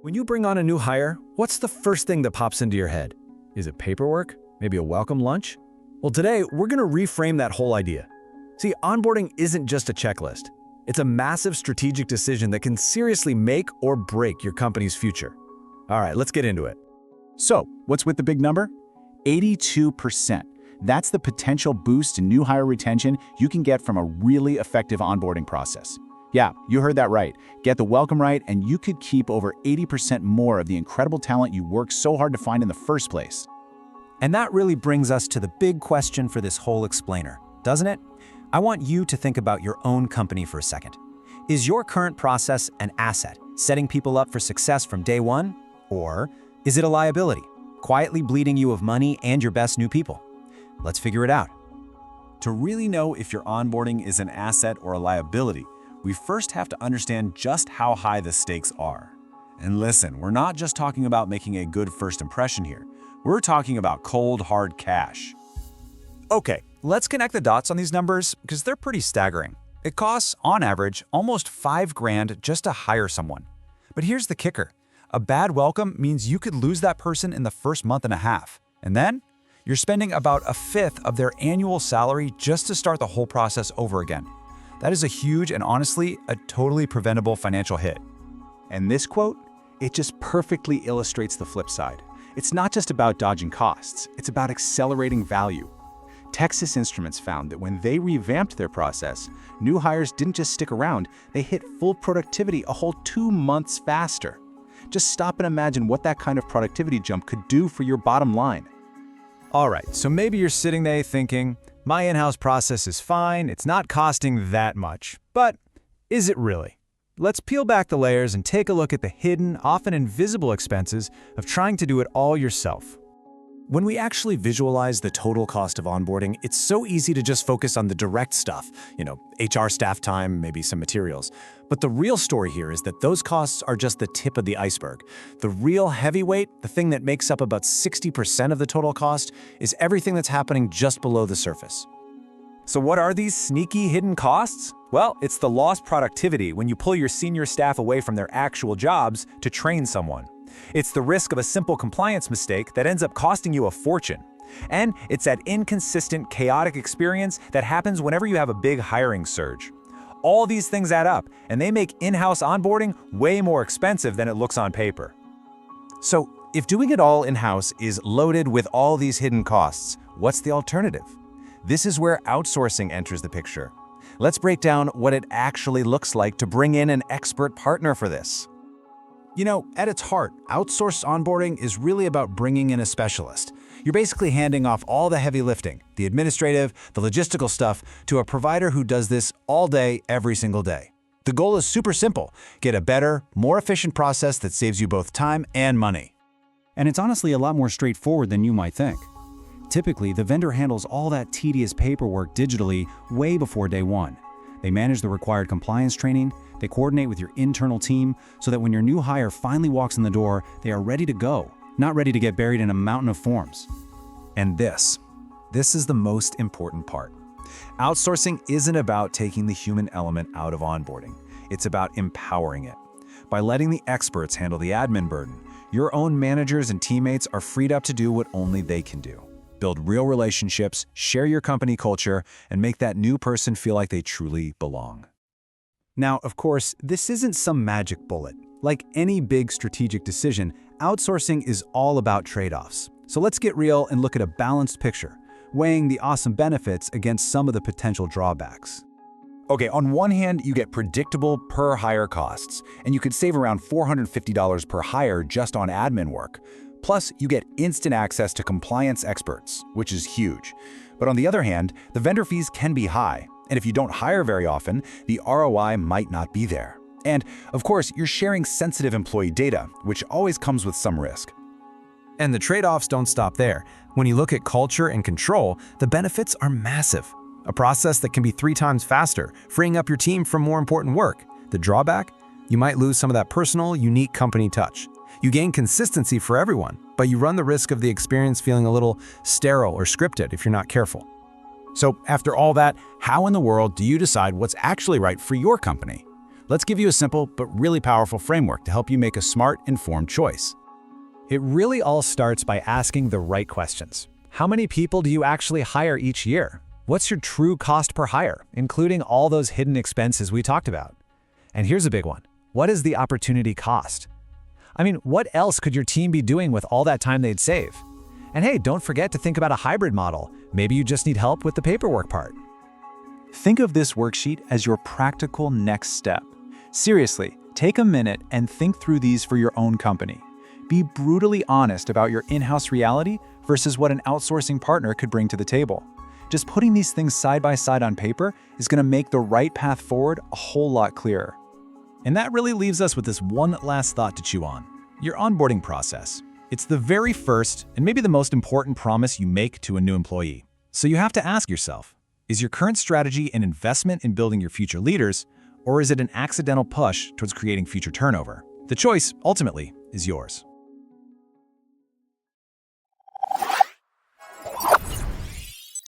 When you bring on a new hire, what's the first thing that pops into your head? Is it paperwork? Maybe a welcome lunch? Well, today we're going to reframe that whole idea. See, onboarding isn't just a checklist. It's a massive strategic decision that can seriously make or break your company's future. All right, let's get into it. So, what's with the big number? 82%. That's the potential boost in new hire retention you can get from a really effective onboarding process. Yeah, you heard that right. Get the welcome right, and you could keep over 80% more of the incredible talent you worked so hard to find in the first place. And that really brings us to the big question for this whole explainer, doesn't it? I want you to think about your own company for a second. Is your current process an asset, setting people up for success from day one? Or is it a liability, quietly bleeding you of money and your best new people? Let's figure it out. To really know if your onboarding is an asset or a liability, we first have to understand just how high the stakes are. And listen, we're not just talking about making a good first impression here. We're talking about cold, hard cash. Okay, let's connect the dots on these numbers because they're pretty staggering. It costs, on average, almost $5,000 just to hire someone. But here's the kicker. A bad welcome means you could lose that person in the first month and a half. And then you're spending about a fifth of their annual salary just to start the whole process over again. That is a huge and honestly, a totally preventable financial hit. And this quote, it just perfectly illustrates the flip side. It's not just about dodging costs, it's about accelerating value. Texas Instruments found that when they revamped their process, new hires didn't just stick around, they hit full productivity a whole 2 months faster. Just stop and imagine what that kind of productivity jump could do for your bottom line. All right, so maybe you're sitting there thinking, my in-house process is fine, it's not costing that much. But is it really? Let's peel back the layers and take a look at the hidden, often invisible expenses of trying to do it all yourself. When we actually visualize the total cost of onboarding, it's so easy to just focus on the direct stuff, HR staff time, maybe some materials. But the real story here is that those costs are just the tip of the iceberg. The real heavyweight, the thing that makes up about 60% of the total cost, is everything that's happening just below the surface. So what are these sneaky hidden costs? Well, it's the lost productivity when you pull your senior staff away from their actual jobs to train someone. It's the risk of a simple compliance mistake that ends up costing you a fortune. And it's that inconsistent, chaotic experience that happens whenever you have a big hiring surge. All these things add up, and they make in-house onboarding way more expensive than it looks on paper. So, if doing it all in-house is loaded with all these hidden costs, what's the alternative? This is where outsourcing enters the picture. Let's break down what it actually looks like to bring in an expert partner for this. At its heart, outsourced onboarding is really about bringing in a specialist. You're basically handing off all the heavy lifting, the administrative, the logistical stuff, to a provider who does this all day, every single day. The goal is super simple: get a better, more efficient process that saves you both time and money. And it's honestly a lot more straightforward than you might think. Typically, the vendor handles all that tedious paperwork digitally way before day one. They manage the required compliance training, they coordinate with your internal team so that when your new hire finally walks in the door, they are ready to go, not ready to get buried in a mountain of forms. And this is the most important part. Outsourcing isn't about taking the human element out of onboarding. It's about empowering it. By letting the experts handle the admin burden, your own managers and teammates are freed up to do what only they can do. Build real relationships, share your company culture, and make that new person feel like they truly belong. Now, of course, this isn't some magic bullet. Like any big strategic decision, outsourcing is all about trade-offs. So let's get real and look at a balanced picture, weighing the awesome benefits against some of the potential drawbacks. Okay, on one hand, you get predictable per-hire costs, and you could save around $450 per hire just on admin work. Plus, you get instant access to compliance experts, which is huge. But on the other hand, the vendor fees can be high, and if you don't hire very often, the ROI might not be there. And, of course, you're sharing sensitive employee data, which always comes with some risk. And the trade-offs don't stop there. When you look at culture and control, the benefits are massive. A process that can be 3 times faster, freeing up your team from more important work. The drawback? You might lose some of that personal, unique company touch. You gain consistency for everyone, but you run the risk of the experience feeling a little sterile or scripted if you're not careful. So after all that, how in the world do you decide what's actually right for your company? Let's give you a simple but really powerful framework to help you make a smart, informed choice. It really all starts by asking the right questions. How many people do you actually hire each year? What's your true cost per hire, including all those hidden expenses we talked about? And here's a big one. What is the opportunity cost? I mean, what else could your team be doing with all that time they'd save? And hey, don't forget to think about a hybrid model. Maybe you just need help with the paperwork part. Think of this worksheet as your practical next step. Seriously, take a minute and think through these for your own company. Be brutally honest about your in-house reality versus what an outsourcing partner could bring to the table. Just putting these things side by side on paper is going to make the right path forward a whole lot clearer. And that really leaves us with this one last thought to chew on: your onboarding process. It's the very first and maybe the most important promise you make to a new employee. So you have to ask yourself, is your current strategy an investment in building your future leaders, or is it an accidental push towards creating future turnover? The choice, ultimately, is yours.